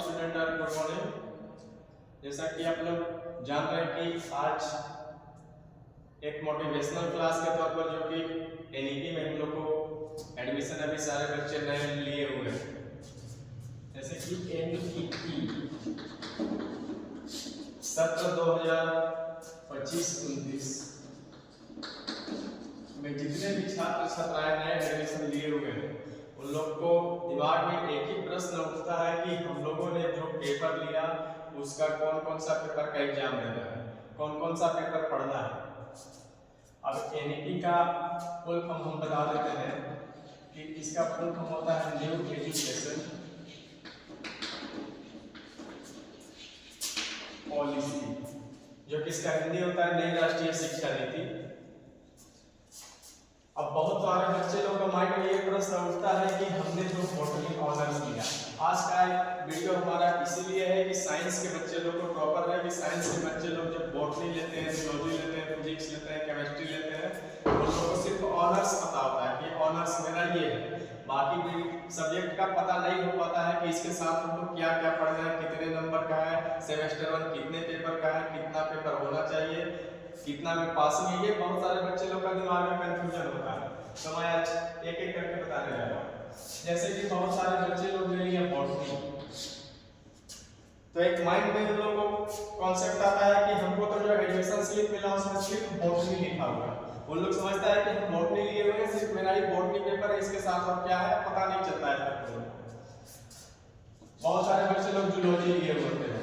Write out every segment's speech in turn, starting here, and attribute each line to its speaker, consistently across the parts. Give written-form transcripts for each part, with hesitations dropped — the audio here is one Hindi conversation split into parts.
Speaker 1: स्टूडेंट और गुड मॉर्निंग। जैसा कि आप लोग जान रहे हैं कि आज एक मोटिवेशनल क्लास के तौर पर जो कि एनईपी में हम लोग को एडमिशन अभी सारे बच्चे नए लिए हुए हैं, जैसे कि एनईपी सत्र 2025-29 में जितने भी छात्र छात्राएं नए एडमिशन लिए हुए हैं उन लोग को दिमाग में एक ही प्रश्न उठता है कि हम लोगों ने जो पेपर लिया उसका कौन कौन सा पेपर का एग्जाम देना है, कौन कौन सा पेपर पढ़ना है। अब एनईपी का फुल फॉर्म हम बता देते हैं कि इसका फुल फॉर्म होता है न्यू एजुकेशन पॉलिसी, जो कि इसका हिंदी होता है नई राष्ट्रीय शिक्षा नीति। अब बहुत सारे बच्चे लोगों का माइंड में ये प्रश्न उठता है कि हमने जो बॉटनी ऑनर्स लिया, आज का वीडियो हमारा इसीलिए है कि साइंस के बच्चे लोग को प्रॉपर है कि साइंस के बच्चे लोग जब बॉटनी लेते हैं, जियोलॉजी लेते हैं, फिजिक्स लेते हैं, केमिस्ट्री लेते हैं, उन लोगों को सिर्फ ऑनर्स पता होता है कि ऑनर्स मेरा ये है, बाकी भी सब्जेक्ट का पता नहीं हो पाता है कि इसके साथ हम लोग क्या क्या पढ़ना है, कितने नंबर का है, सेमेस्टर 1 कितने पेपर का है, कितना पेपर होना चाहिए, कितना में पासिंग है। ये बहुत सारे बच्चे लोग का दिमाग में कंफ्यूजन होता है, तो मैं आज एक एक करके बताने जा रहा हूँ। जैसे कि बहुत सारे बच्चे लोग ले लिए बॉटनी, तो एक माइंड में उन लोगों को कॉन्सेप्ट आता है कि हमको तो जो एडमिशन स्लिप मिला उसमें सिर्फ बॉटनी लिखा हुआ है। उन लोग समझता है कि हम बॉटनी लिए हुए हैं, सिर्फ मेरा ही बॉटनी पेपर है, इसके साथ और क्या है पता नहीं चलता है। बहुत सारे बच्चे लोग जूलॉजी लिए होते हैं,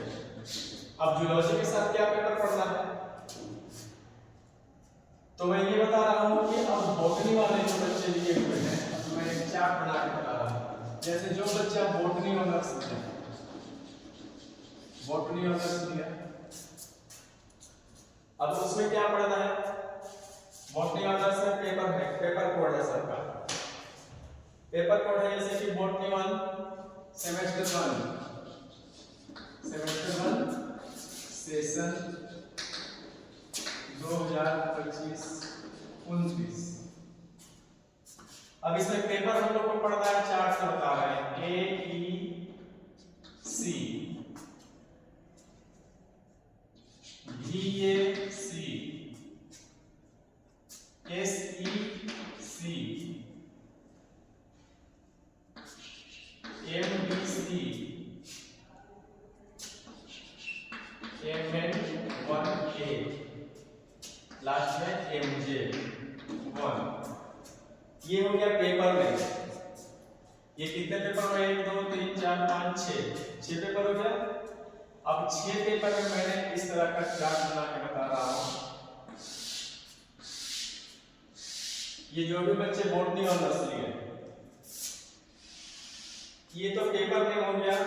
Speaker 1: अब जूलॉजी के साथ क्या पेपर पढ़ना है, तो मैं ये बता रहा हूँ कि अब बॉटनी वाले जो बच्चे लिए हुए हैं, तो मैं एक चार्ट बना के बता रहा हूँ। जैसे जो बच्चा बॉटनी ऑनर्स लिया, बॉटनी ऑनर्स लिया, अब उसमें क्या पढ़ना है, बॉटनी ऑनर्स में पेपर है, पेपर कोड है सबका, पेपर कोड है जैसे कि बॉटनी 1 सेमेस्टर 1 सेशन 2025-29। अब इसमें पेपर हम लोग को पढ़ना है, चार्ट से बता रहे हैं AEC, VAC, SEC, MBC, MN1A, last में MJ1। ये हो गया पेपर में। ये कितने पेपर में, 1 2 3 4 5 6 पेपर हो गया। अब 6 पेपर में मैंने इस तरह का चार्ट बना के बता रहा हूं। ये जो भी बच्चे बॉटनी ऑनर्स लिए, ये तो पेपर में हो गया,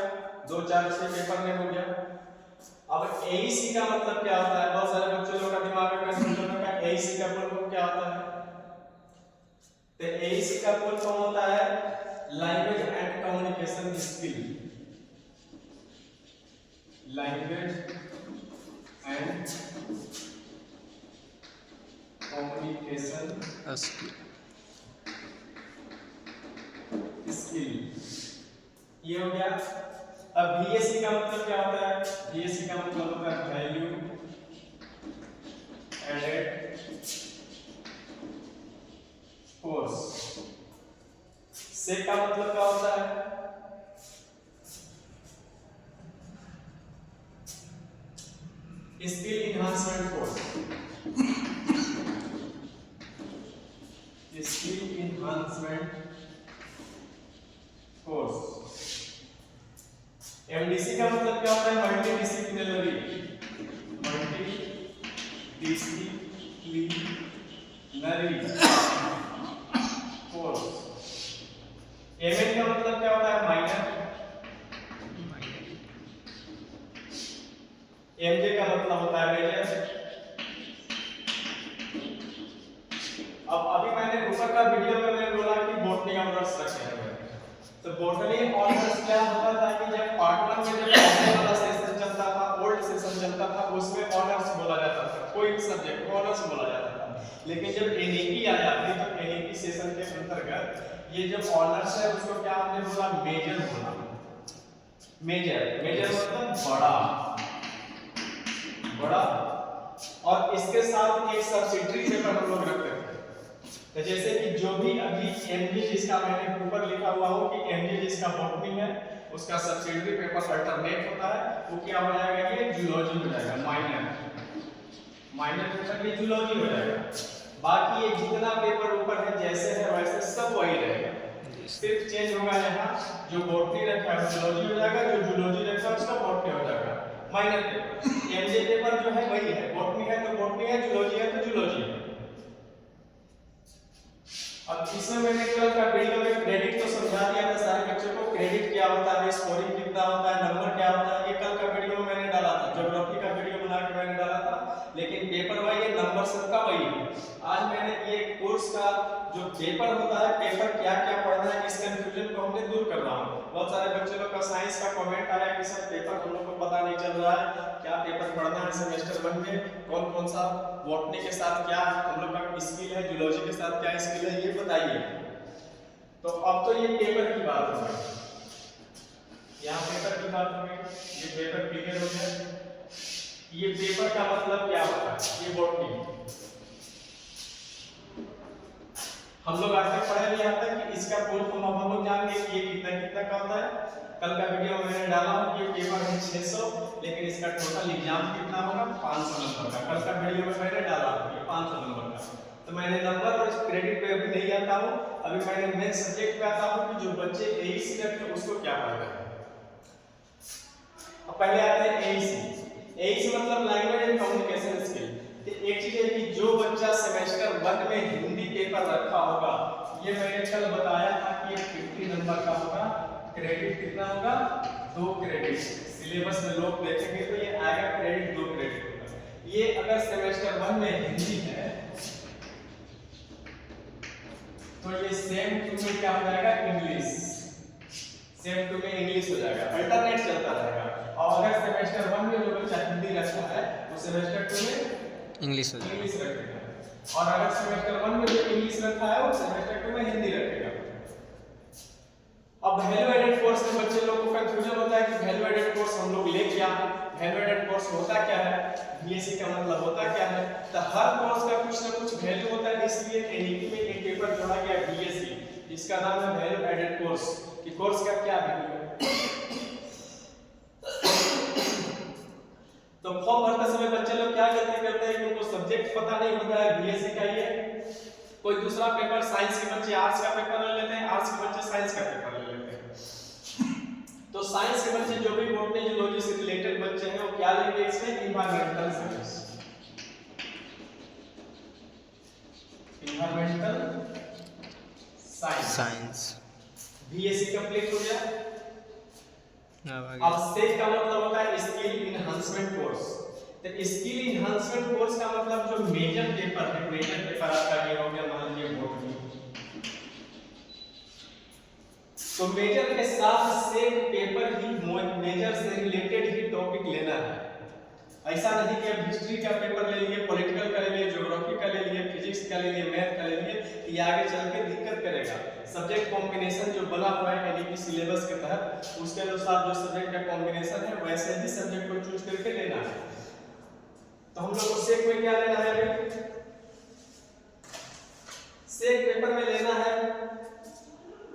Speaker 1: 2 4 6 पेपर में हो गया। अब एईसी का मतलब क्या होता है, बहुत सारे बच्चों लोग का दिमाग में कंफ्यूजन होता है, एईसी का फुल फॉर्म क्या होता है। तो एईसी का फुल फॉर्म होता है language and communication skill, language and communication skill, ये हो गया। अब बीएससी का मतलब क्या होता है, बीएससी का मतलब होता है वैल्यू एडेड फोर्स। से का मतलब क्या होता है, skill enhancement force, skill enhancement force. MDC का मतलब क्या होता है, multi disciplinary, multi disciplinary force. MN का मतलब क्या होता है, माइनर। एमजे का मतलब होता है मेजर। अब अभी मैंने ऊपर का वीडियो में मैंने बोला कि बॉटनी ऑनर्स रखे हुए, तो बॉटनी ऑनर्स क्या होता था कि जब पार्ट 1 में जब पहले वाला सेशन चलता था, ओल्ड सेशन चलता था, उसमें ऑनर्स बोला जाता था, कोई भी सब्जेक्ट को ऑनर्स बोला जाता था। लेकिन जब एनईपी आ जाती है तो एनईपी सेशन के अंतर्गत ये जो ऑनर्स है उसको क्या हमने बोला, मेजर बोला। मेजर, मेजर मतलब बड़ा, बड़ा, और इसके साथ एक सब्सिडरी पेपर हम लोग रखते हैं। तो जैसे कि जो भी अभी एमजी जिसका मैंने ऊपर लिखा हुआ हो कि एमजी जिसका बॉटनी है उसका सब्सिडरी पेपर अल्टरनेट होता है, वो क्या हो जाएगा, ये जूलॉजी हो जाएगा, माइनर पेपर ये जूलॉजी हो जाएगा। बाकी ये जितना पेपर ऊपर है जैसे है वैसे सब वही रहेगा, सिर्फ चेंज होगा यहाँ जो बॉटनी रखा है जूलॉजी हो जाएगा, जो जूलॉजी रखा है उसका बॉटनी हो जाएगा, माइनर पेपर। एमजे पेपर जो है वही है, बॉटनी है तो बॉटनी है, जूलॉजी है तो जूलॉजी है। अब इसमें मैंने कल का वीडियो में क्रेडिट तो समझा दिया था सारे बच्चों को, क्रेडिट क्या होता है, स्कोरिंग कितना होता है, नंबर क्या होता है, ये कल का वीडियो में मैंने डाला था, ज्योग्राफी का वीडियो बना के मैंने डाला था, लेकिन पेपर वही है, नंबर सबका वही है। आज मैंने ये कोर्स का जो पेपर होता है, पेपर क्या क्या पढ़ना है, इस कंफ्यूजन को हमने दूर कर रहा हूँ। बहुत सारे बच्चे लोग का साइंस का कमेंट आया कि सर पेपर हम लोग को पता नहीं चल रहा है, क्या पेपर पढ़ना है सेमेस्टर 1 में, कौन कौन सा बॉटनी के साथ क्या हम लोग का स्किल है, जूलॉजी के साथ क्या स्किल है, ये बताइए। तो अब तो ये पेपर की बात हो गई, यहाँ पेपर की बात हो गई, ये पेपर क्लियर हो गया। ये पेपर का मतलब क्या होता है, ये बॉटनी हम लोग आज तक पढ़े नहीं आता कि इसका फुल फॉर्म हम लोग जानेंगे कि ये कितना कितना का होता है। कल का वीडियो में मैंने डाला हूं कि पेपर है 600, लेकिन इसका टोटल एग्जाम कितना होगा, 500 नंबर का। कल का वीडियो में मैंने डाला ये 500 नंबर का। तो मैंने नंबर और क्रेडिट पे अभी नहीं आता हूं, अभी मैंने मेन सब्जेक्ट पे आता हूं कि जो बच्चे एईसी रखते हैं उसको क्या पढ़ना है। अब पहले आते हैं एईसी। एईसी मतलब लैंग्वेज एंड कम्युनिकेशन स्किल। एक चीज है कि जो बच्चा सेमेस्टर 1 में हिंदी पेपर रखा होगा, ये मैंने कल बताया था कि ये 50 नंबर का होगा, क्रेडिट कितना होगा, 2 क्रेडिट। सिलेबस में लोग देखेंगे तो ये आएगा क्रेडिट 2 क्रेडिट होगा। ये अगर सेमेस्टर 1 में हिंदी है तो ये सेम टू में क्या हो जाएगा, इंग्लिश, सेम टू में इंग्लिश हो जाएगा, अल्टरनेट चलता रहेगा। और अगर सेमेस्टर 1 में जो बच्चा हिंदी रखा है वो सेमेस्टर 2 में इंग्लिश रखेगा, और अगर सेमेस्टर 1 में जो इंग्लिश रखा है वो सेमेस्टर 2 में हिंदी रखेगा। अब वैल्यू एडेड कोर्स में बच्चे लोगों को कंफ्यूजन होता है कि वैल्यू एडेड कोर्स हम लोग ले क्या, वैल्यू एडेड कोर्स होता क्या है, बीएससी का मतलब होता क्या है। तो हर कोर्स का कुछ ना कुछ वैल्यू होता है, इसलिए एनईपी में एक पेपर जोड़ा गया बीएससी जिसका नाम है वैल्यू एडेड कोर्स, कि कोर्स का क्या वैल्यू है। तो फॉर्म भरते समय बच्चे लोग क्या गलती करते हैं कि उनको सब्जेक्ट पता नहीं होता है बीएससी का, ये कोई दूसरा पेपर, साइंस के बच्चे आर्ट्स का पेपर ले लेते हैं, आर्ट्स के बच्चे साइंस का पेपर ले लेते हैं। तो साइंस के बच्चे जो भी बॉटनी जूलॉजी से रिलेटेड बच्चे हैं वो क्या लेंगे, इसमें environmental science, environmental science BSc complete हो गया। अब स्टेज का मतलब होता है स्किल इनहांसमेंट कोर्स। तो स्किल इनहांसमेंट कोर्स का मतलब जो मेजर पेपर है, मेजर पेपर आपका ये हो गया मान लीजिए बॉटनी, तो मेजर के साथ सेम पेपर ही मेजर से रिलेटेड ही टॉपिक लेना है। ऐसा नहीं कि अब हिस्ट्री का पेपर ले लिए, पॉलिटिकल का ले लिए, ज्योग्राफी का ले लिए, फिजिक्स का ले लिए, मैथ का ले लिए, ये आगे चल के दिक्कत करेगा। सब्जेक्ट कॉम्बिनेशन जो बना हुआ है एनईपी सिलेबस के तहत, उसके अनुसार जो सब्जेक्ट का कॉम्बिनेशन है वैसे ही सब्जेक्ट को चूज करके लेना है। तो हम लोग को सेक में क्या लेना है, सेक पेपर में लेना है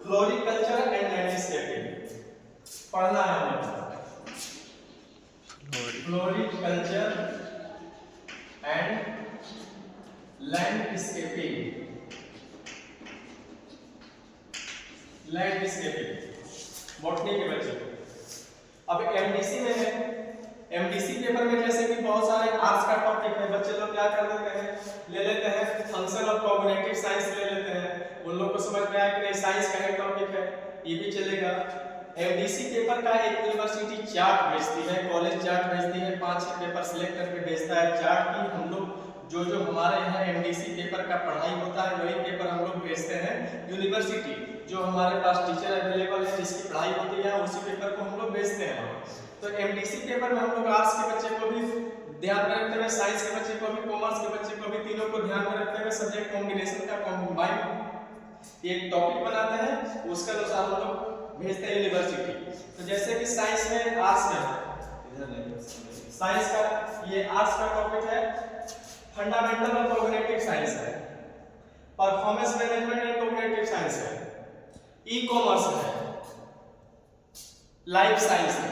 Speaker 1: फ्लोरिकल्चर एंड लैंडस्केपिंग, पढ़ना है हमें फ्लोरिकल्चर एंड लैंडस्केपिंग, बॉटनी के बच्चे। अब एमडीसी में है, एमडीसी पेपर में जैसे कि बहुत सारे आर्ट्स का टॉपिक है, बच्चे लोग क्या कर देते हैं, ले लेते हैं फंक्शन ऑफ कॉग्निटिव साइंस ले लेते हैं, उन लोग को समझ में आया कि नहीं साइंस का एक टॉपिक है, ये भी चलेगा। एमडीसी पेपर का एक यूनिवर्सिटी चार्ट भेजती है, कॉलेज चार्ट भेजती है, 5-6 पेपर सिलेक्ट करके भेजता है चार्ट की। हम लोग जो हमारे यहाँ एमडीसी पेपर का पढ़ाई होता है वही पेपर हम लोग भेजते हैं यूनिवर्सिटी, जो हमारे पास टीचर अवेलेबल है जिसकी पढ़ाई होती है उसी पेपर को हम लोग भेजते हैं। तो एमडीसी पेपर में हम लोग आर्ट्स के बच्चे को भी ध्यान में रखते हुए, साइंस के बच्चे को भी, कॉमर्स के बच्चे को भी, तीनों को ध्यान में रखते हुए सब्जेक्ट कॉम्बिनेशन का कॉम्बाइन एक टॉपिक बनाते हैं, उसके अनुसार हम लोग भेजते हैं यूनिवर्सिटी। तो जैसे कि साइंस में आर्ट्स है, इधर नहीं, साइंस का ये आर्ट्स का टॉपिक है, फंडामेंटल ऑफ कोग्निटिव साइंस है, performance management and cognitive science है, ई कॉमर्स है, लाइफ साइंस है,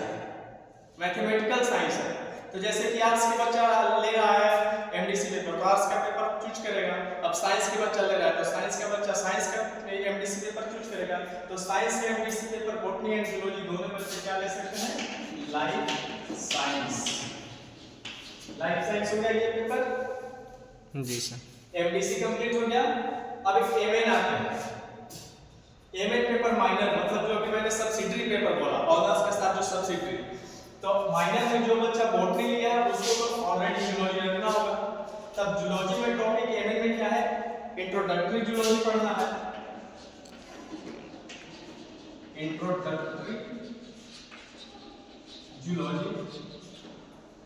Speaker 1: मैथमेटिकल साइंस है। तो जैसे कि आर्ट्स के बच्चा ले रहा है एमडीसी पेपर, तो आर्ट्स का पेपर चूज करेगा। अब साइंस के बच्चा ले रहा है तो साइंस का बच्चा साइंस का एमडीसी पेपर चूज करेगा। तो साइंस के MDC paper botany and zoology दोनों बच्चे क्या ले सकते हैं? Life science. लाइफ साइंस हो गया ये पेपर
Speaker 2: जी सर।
Speaker 1: एमडीसी कंप्लीट हो गया। अब एक एमएन आता है। एमएन पेपर माइनर, मतलब जो कि मैंने सब्सिडरी पेपर बोला, ऑनर्स के साथ जो सब्सिडरी, तो माइनर में जो बच्चा बॉटनी लिया है उसको तो ऑलरेडी जूलॉजी रखना होगा। तब जूलॉजी में टॉपिक एमएन में क्या है? इंट्रोडक्टरी जूलॉजी पढ़ना है, इंट्रोडक्टरी जूलॉजी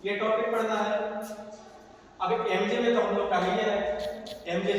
Speaker 1: ये टॉपिक पढ़ना है। अब एक एमजे में तो हम लोग का ही है, एमजे